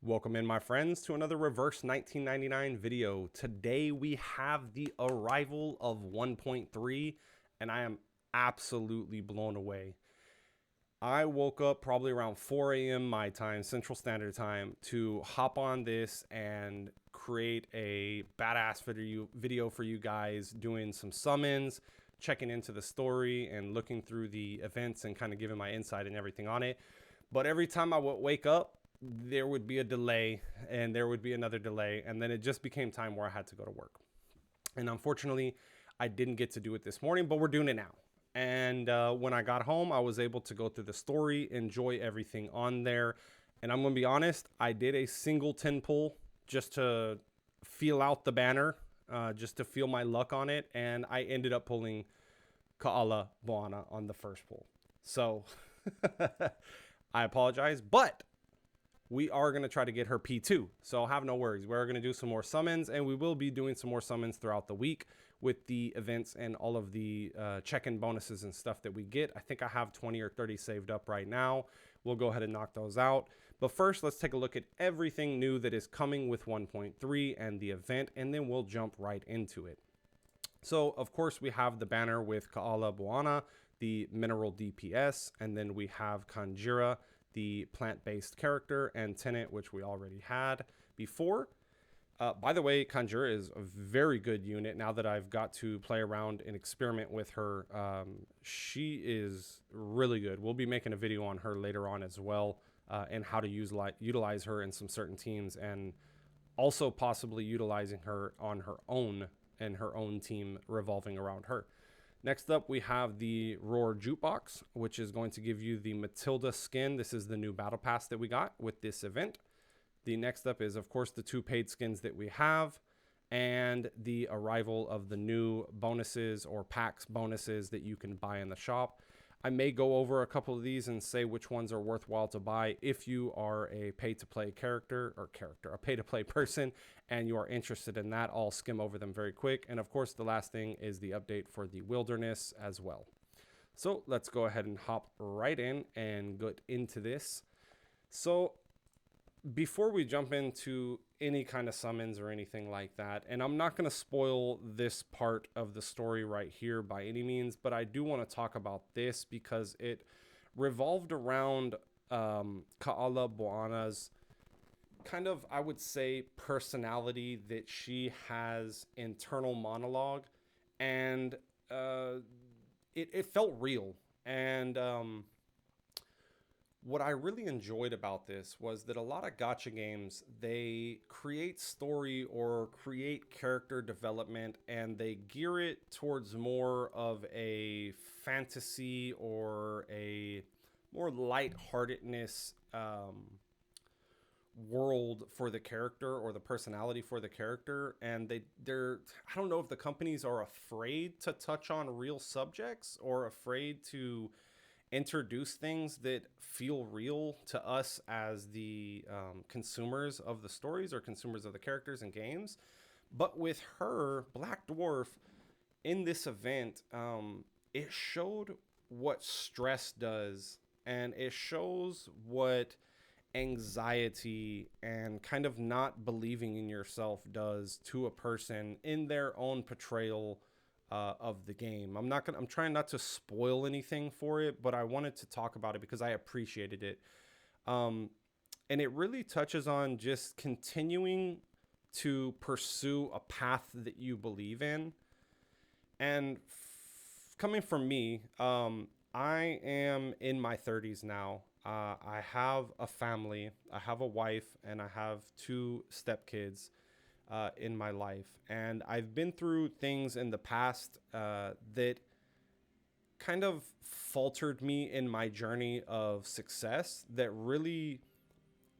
Welcome in, my friends, to another Reverse 1999 video. Today we have the arrival of 1.3, and I am absolutely blown away. I woke up probably around 4 a.m. my time, Central Standard Time, to hop on this and create a badass video for you guys, doing some summons, checking into the story, and looking through the events and kind of giving my insight and everything on it. But every time I would wake up, there would be a delay and there would be another delay, and then it just became time where I had to go to work. And unfortunately, I didn't get to do it this morning, but we're doing it now. And when I got home, I was able to go through the story, enjoy everything on there. And I'm going to be honest, I did a single 10 pull just to feel out the banner, just to feel my luck on it. And I ended up pulling Kaalaa Buana on the first pull. So I apologize, but we are going to try to get her P2. So have no worries. We're going to do some more summons, and we will be doing some more summons throughout the week with the events and all of the check-in bonuses and stuff that we get. I think I have 20 or 30 saved up right now. We'll go ahead and knock those out. But first, let's take a look at everything new that is coming with 1.3 and the event, and then we'll jump right into it. So, of course, we have the banner with Kaalaa Buana, the mineral DPS, and then we have Kanjira, the plant-based character, and Tenant, which we already had before. By the way, Kanjira is a very good unit now that I've got to play around and experiment with her. She is really good. We'll be making a video on her later on as well, and how to utilize her in some certain teams, and also possibly utilizing her on her own and her own team revolving around her. Next up, we have the Roar Jukebox, which is going to give you the Matilda skin. This is the new battle pass that we got with this event. The next up is, of course, the 2 paid skins that we have, and the arrival of the new bonuses or packs bonuses that you can buy in the shop. I may go over a couple of these and say which ones are worthwhile to buy if you are a pay-to-play a pay-to-play person, and you are interested in that. I'll skim over them very quick. And of course, the last thing is the update for the wilderness as well. So let's go ahead and hop right in and get into this. So before we jump into any kind of summons or anything like that, and I'm not going to spoil this part of the story right here by any means, but I do want to talk about this because it revolved around Kaalaa Buana's kind of, I would say, personality, that she has internal monologue, and it felt real. And what I really enjoyed about this was that a lot of gacha games, they create story or create character development, and they gear it towards more of a fantasy or a more lightheartedness world for the character, or the personality for the character. And they're I don't know if the companies are afraid to touch on real subjects or afraid to introduce things that feel real to us as the consumers of the stories or consumers of the characters and games. But with her, Black Dwarf, in this event, it showed what stress does, and it shows what anxiety and kind of not believing in yourself does to a person in their own portrayal of the game. I'm trying not to spoil anything for it, but I wanted to talk about it because I appreciated it. And it really touches on just continuing to pursue a path that you believe in. And coming from me, I am in my 30s now. I have a family, I have a wife, and I have 2 stepkids in my life. And I've been through things in the past that kind of faltered me in my journey of success, that really,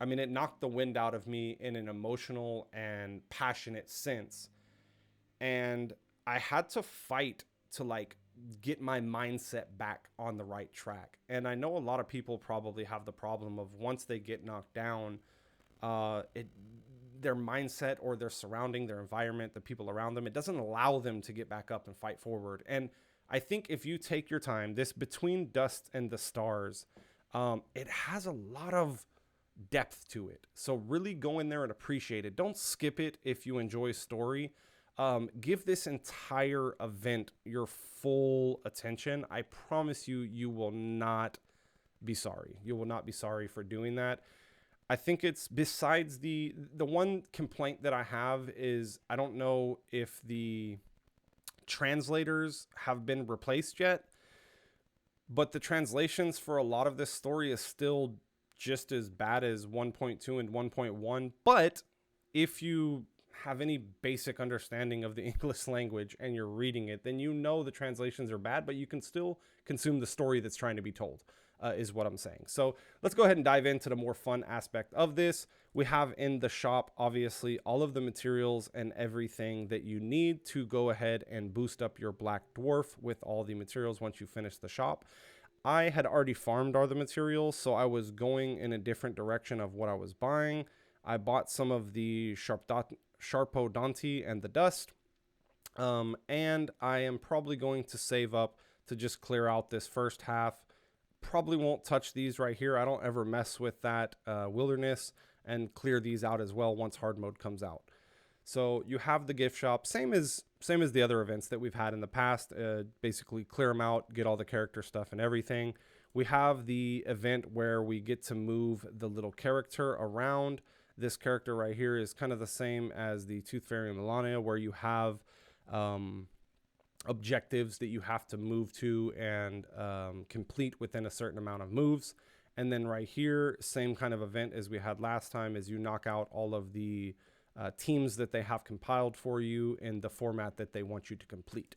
I mean, it knocked the wind out of me in an emotional and passionate sense. And I had to fight to get my mindset back on the right track. And I know a lot of people probably have the problem of, once they get knocked down, their mindset or their surrounding, their environment, the people around them, it doesn't allow them to get back up and fight forward. And I think if you take your time, this Between Dust and the Stars, it has a lot of depth to it. So really go in there and appreciate it. Don't skip it if you enjoy story. Give this entire event your full attention. I promise you, you will not be sorry. You will not be sorry for doing that. I think it's, besides the one complaint that I have is I don't know if the translators have been replaced yet, but the translations for a lot of this story is still just as bad as 1.2 and 1.1. But if you have any basic understanding of the English language and you're reading it, then you know the translations are bad, but you can still consume the story that's trying to be told, is what I'm saying. So let's go ahead and dive into the more fun aspect of this. We have in the shop, obviously, all of the materials and everything that you need to go ahead and boost up your Black Dwarf with all the materials once you finish the shop. I had already farmed all the materials, so I was going in a different direction of what I was buying. I bought some of the Sharpodonti and the dust, and I am probably going to save up to just clear out this first half. Probably won't touch these right here. I don't ever mess with that wilderness, and clear these out as well once hard mode comes out. So you have the gift shop, same as the other events that we've had in the past. Basically clear them out, get all the character stuff and everything. We have the event where we get to move the little character around. This character right here is kind of the same as the Tooth Fairy and Melania, where you have objectives that you have to move to and complete within a certain amount of moves. And then right here, same kind of event as we had last time, as you knock out all of the teams that they have compiled for you in the format that they want you to complete.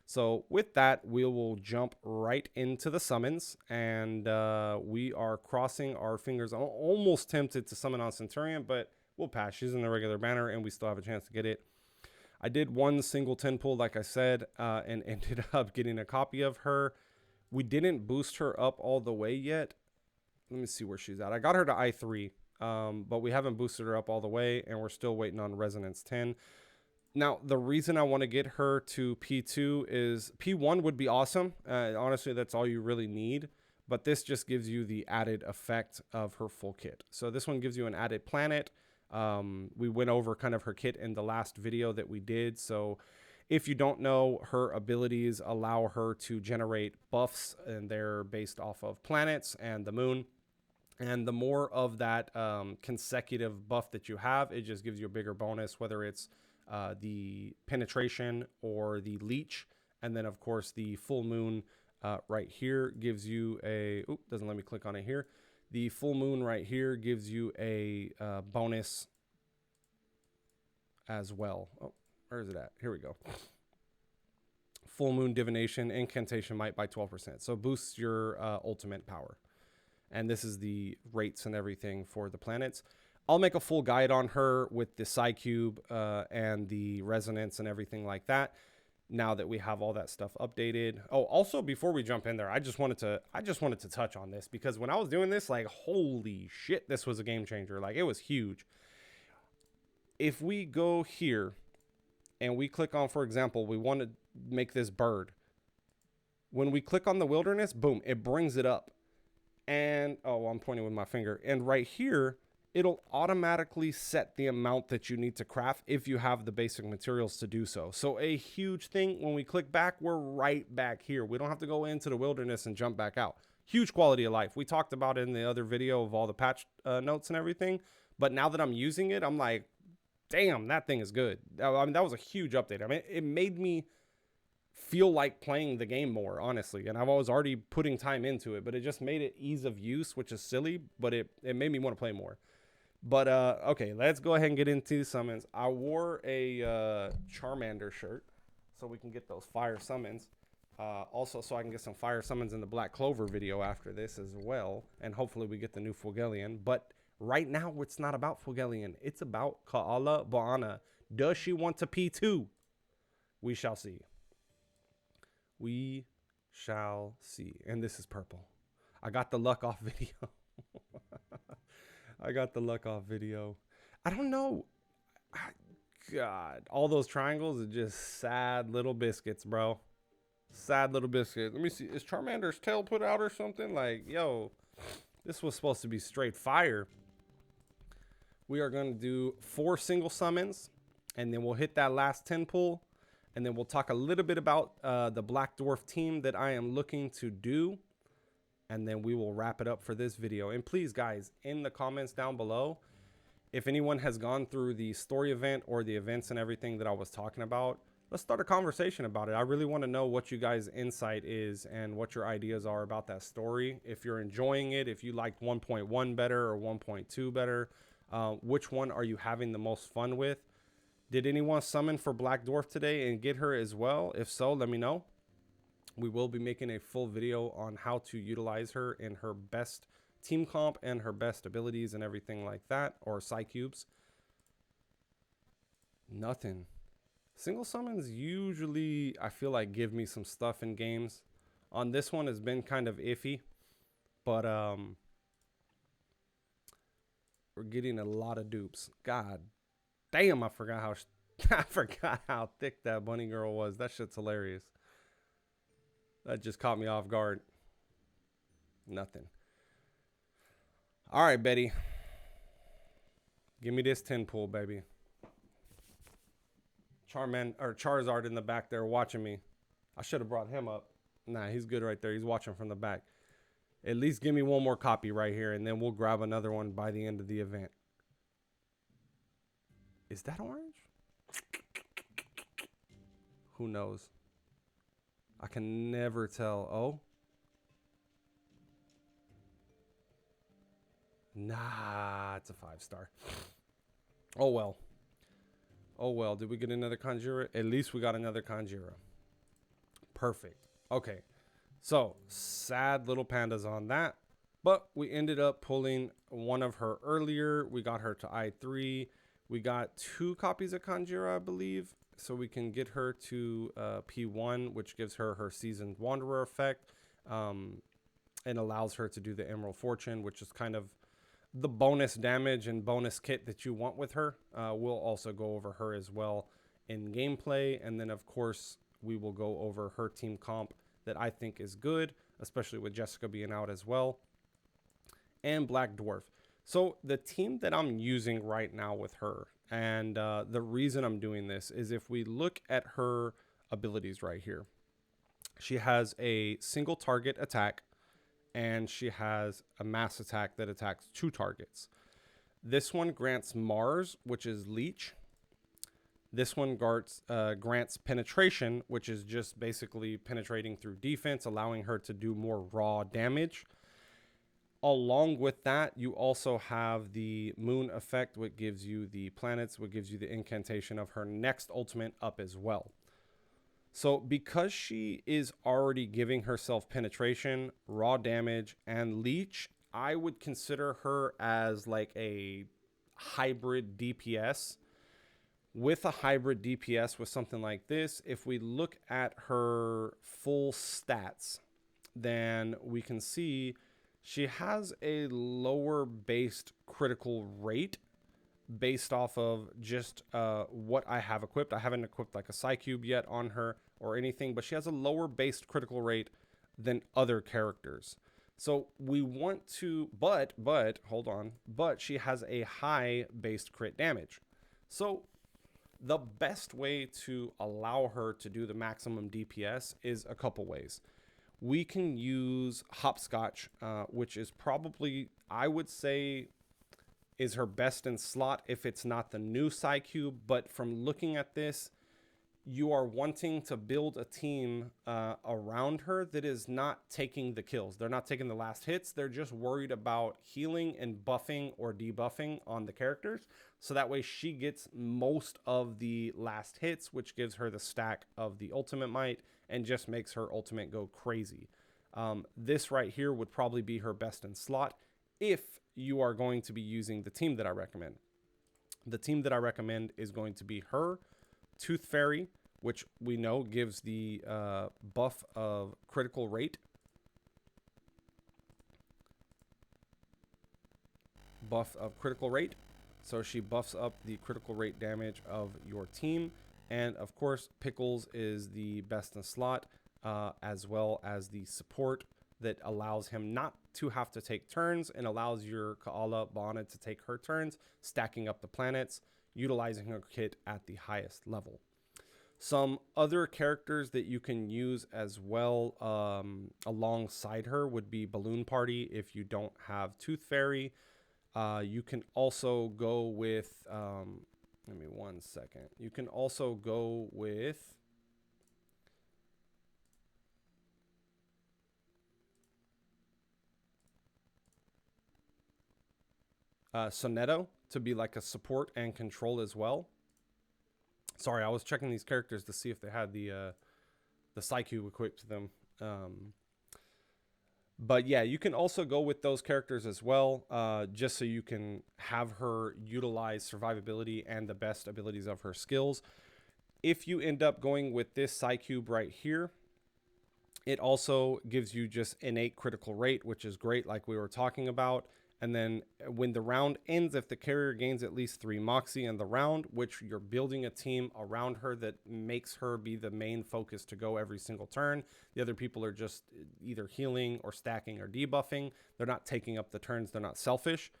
So with that, we will jump right into the summons, and we are crossing our fingers. I'm almost tempted to summon on Centurion, but we'll pass. She's in the regular banner, and we still have a chance to get it. I did one single 10 pull, like I said, and ended up getting a copy of her. We didn't boost her up all the way yet. Let me see where she's at. I got her to I3, but we haven't boosted her up all the way, and we're still waiting on Resonance 10. Now, the reason I want to get her to P2 is P1 would be awesome. Honestly, that's all you really need. But this just gives you the added effect of her full kit. So this one gives you an added planet. We went over kind of her kit in the last video that we did. So if you don't know, her abilities allow her to generate buffs, and they're based off of planets and the moon. And the more of that consecutive buff that you have, it just gives you a bigger bonus, whether it's the penetration or the leech. And then of course the full moon right here gives you a, doesn't let me click on it here. The full moon right here gives you a bonus as well. Oh, where is it at? Here we go. Full moon divination, incantation might by 12%. So boosts your ultimate power. And this is the rates and everything for the planets. I'll make a full guide on her with the Psycube and the resonance and everything like that, now that we have all that stuff updated. Oh, also, before we jump in there, I just wanted to touch on this, because when I was doing this, like, holy shit, this was a game changer. Like, it was huge. If we go here and we click on, for example, we want to make this bird. When we click on the wilderness, boom, it brings it up. And, oh, I'm pointing with my finger. And right here, it'll automatically set the amount that you need to craft if you have the basic materials to do so. So a huge thing, when we click back, we're right back here. We don't have to go into the wilderness and jump back out. Huge quality of life. We talked about it in the other video of all the patch notes and everything. But now that I'm using it, I'm like, damn, that thing is good. I mean, that was a huge update. I mean, it made me feel like playing the game more, honestly. And I was already putting time into it, but it just made it ease of use, which is silly, but it made me want to play more. But okay, let's go ahead and get into summons. I wore a Charmander shirt so we can get those fire summons. Also, so I can get some fire summons in the Black Clover video after this as well. And hopefully we get the new Fulgelian. But right now, it's not about Fulgelian. It's about Kaalaa Buana. Does she want to P2? We shall see. We shall see. And this is purple. I got the luck off video. I got the luck off video. I don't know. God, all those triangles are just sad little biscuits, bro. Sad little biscuits. Let me see. Is Charmander's tail put out or something? Like, yo, this was supposed to be straight fire. We are going to do 4 single summons, and then we'll hit that last 10 pull, and then we'll talk a little bit about the Black Dwarf team that I am looking to do, and then we will wrap it up for this video. And please, guys, in the comments down below, if anyone has gone through the story event or the events and everything that I was talking about, let's start a conversation about it. I really want to know what you guys' insight is and what your ideas are about that story. If you're enjoying it, if you liked 1.1 better or 1.2 better, which one are you having the most fun with? Did anyone summon for Black Dwarf today and get her as well? If so, let me know. We will be making a full video on how to utilize her in her best team comp and her best abilities and everything like that, or Psy Cubes. Nothing. Single summons usually, I feel like, give me some stuff in games. On this one has been kind of iffy, but we're getting a lot of dupes. God damn, I forgot how I forgot how thick that bunny girl was. That shit's hilarious. That just caught me off guard. Nothing. All right, Betty. Give me this 10 pull, baby. Charizard in the back there watching me. I should have brought him up. Nah, he's good right there. He's watching from the back. At least give me one more copy right here, and then we'll grab another one by the end of the event. Is that orange? Who knows? I can never tell. Oh. Nah, it's a 5-star. Oh, well. Oh, well. Did we get another Conjurer? At least we got another Conjurer. Perfect. Okay. So, sad little pandas on that. But we ended up pulling one of her earlier. We got her to I3. We got 2 copies of Conjurer, I believe. So we can get her to P1, which gives her her Seasoned Wanderer effect. And allows her to do the Emerald Fortune, which is kind of the bonus damage and bonus kit that you want with her. We'll also go over her as well in gameplay. And then, of course, we will go over her team comp that I think is good, especially with Jessica being out as well. And Black Dwarf. So the team that I'm using right now with her, and the reason I'm doing this is if we look at her abilities right here, she has a single target attack, and she has a mass attack that attacks 2 targets. This one grants Mars, which is Leech. This one grants Penetration, which is just basically penetrating through defense, allowing her to do more raw damage. Along with that, you also have the Moon effect, which gives you the planets, which gives you the incantation of her next ultimate up as well. So because she is already giving herself penetration, raw damage, and leech, I would consider her as like a hybrid DPS. With a hybrid DPS with something like this, if we look at her full stats, then we can see she has a lower based critical rate based off of just what I have equipped. I haven't equipped like a Psy Cube yet on her or anything, but she has a lower based critical rate than other characters. So we want to, but hold on, but she has a high based crit damage. So the best way to allow her to do the maximum DPS is a couple ways. We can use Hopscotch, which is probably, I would say, is her best in slot if it's not the new Psy Cube. But from looking at this, you are wanting to build a team around her that is not taking the kills. They're not taking the last hits. They're just worried about healing and buffing or debuffing on the characters. So that way she gets most of the last hits, which gives her the stack of the ultimate might and just makes her ultimate go crazy. This right here would probably be her best in slot if you are going to be using the team that I recommend. The team that I recommend is going to be her, Tooth Fairy, which we know gives the buff of critical rate. So she buffs up the critical rate damage of your team. And of course, Pickles is the best in slot, as well as the support that allows him not to have to take turns and allows your Kaalaa Buana to take her turns, stacking up the planets, utilizing her kit at the highest level. Some other characters that you can use as well alongside her would be Balloon Party if you don't have Tooth Fairy. You can also go with, give me 1 second. You can also go with Sonetto to be like a support and control as well. Sorry, I was checking these characters to see if they had the Psycube equipped to them. But yeah, you can also go with those characters as well, just so you can have her utilize survivability and the best abilities of her skills. If you end up going with this Psycube right here, it also gives you just innate critical rate, which is great, like we were talking about. And then when the round ends, if the carrier gains at least 3 Moxie in the round, which you're building a team around her that makes her be the main focus to go every single turn. The other people are just either healing or stacking or debuffing. They're not taking up the turns. They're not selfish,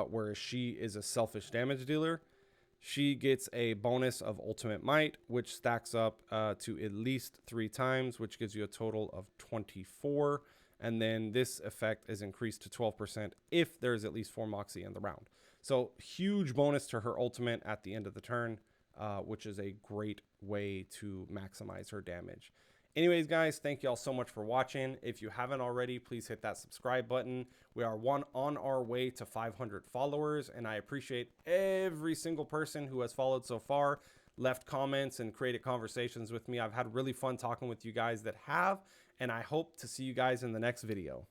whereas she is a selfish damage dealer. She gets a bonus of Ultimate Might, which stacks up to at least 3 times, which gives you a total of 24. And then this effect is increased to 12% if there's at least 4 Moxie in the round. So huge bonus to her ultimate at the end of the turn, which is a great way to maximize her damage. Anyways, guys, thank you all so much for watching. If you haven't already, please hit that subscribe button. We are on our way to 500 followers, and I appreciate every single person who has followed so far, left comments, and created conversations with me. I've had really fun talking with you guys that have, and I hope to see you guys in the next video.